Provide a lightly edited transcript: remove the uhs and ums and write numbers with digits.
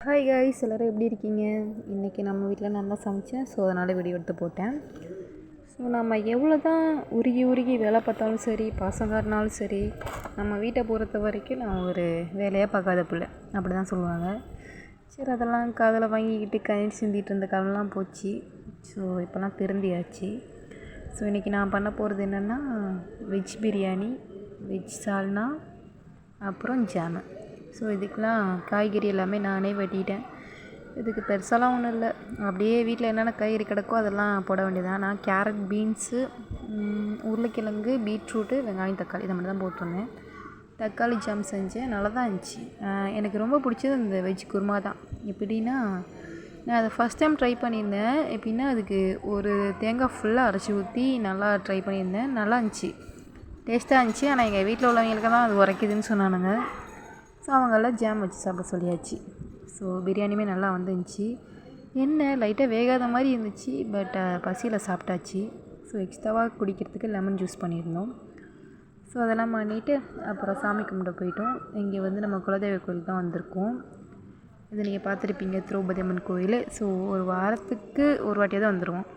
Hi guys, எல்லோரும் எப்படி இருக்கீங்க? இன்றைக்கி நம்ம வீட்டில் நான் தான் சமைச்சேன். ஸோ அதனால் வீடியோ எடுத்து போட்டேன். ஸோ நம்ம எவ்வளோ தான் உருகி வேலை பார்த்தாலும் சரி, பாசம் காட்டினாலும் சரி, நம்ம வீட்டை பொறுத்த வரைக்கும் நான் ஒரு வேலையாக பார்க்காத பிள்ளை அப்படி தான் சொல்லுவாங்க. சரி, அதெல்லாம் காதில் வாங்கிக்கிட்டு கண்ணீர் சிந்திட்டு இருந்த காலம்லாம் போச்சு. ஸோ இப்போலாம் திருந்தியாச்சு. ஸோ இன்றைக்கி நான் பண்ண போகிறது என்னென்னா வெஜ் பிரியாணி, வெஜ் சால்னா, அப்புறம் ஜாமு. ஸோ இதுக்கெலாம் காய்கறி எல்லாமே நானே வெட்டிட்டேன். இதுக்கு பெருசாலாம் ஒன்றும் இல்லை, அப்படியே வீட்டில் என்னென்ன காய்கறி கிடக்கோ அதெல்லாம் போட வேண்டியதான். நான் கேரட், பீன்ஸு, உருளைக்கிழங்கு, பீட்ரூட்டு, வெங்காயம், தக்காளி இதை மட்டும் தான் போட்டிருந்தேன். தக்காளி ஜாம் செஞ்சேன், நல்லா தான் இருந்துச்சு. எனக்கு ரொம்ப பிடிச்சது இந்த வெஜ் குருமா தான். எப்படின்னா, நான் அதை ஃபஸ்ட் டைம் ட்ரை பண்ணியிருந்தேன். எப்படின்னா அதுக்கு ஒரு தேங்காய் ஃபுல்லாக அரைச்சி ஊற்றி நல்லா ட்ரை பண்ணியிருந்தேன். நல்லா இருந்துச்சு, டேஸ்ட்டாக இருந்துச்சு. ஆனால் எங்கள் வீட்டில் உள்ளவங்களுக்கு தான் அது உரைக்குதுன்னு சொன்னானுங்க. ஸோ அவங்களாம் ஜாம் வச்சு சாப்பிட சொல்லியாச்சு. ஸோ பிரியாணியுமே நல்லா வந்துருந்துச்சு. என்ன லைட்டாக வேகாத மாதிரி இருந்துச்சு, பட் பசியில் சாப்பிட்டாச்சு. ஸோ எக்ஸ்ட்ராவாக குடிக்கிறதுக்கு லெமன் ஜூஸ் பண்ணியிருந்தோம். ஸோ அதெல்லாம் பண்ணிவிட்டு அப்புறம் சாமி கும்பிட போயிட்டோம். இங்கே வந்து நம்ம குலதெய்வ கோயில் தான் வந்திருக்கோம். இதை நீங்கள் பார்த்துருப்பீங்க, திரௌபதி அம்மன் கோயில். ஸோ ஒரு வாரத்துக்கு ஒரு வாட்டியாக தான் வந்துடுவோம்.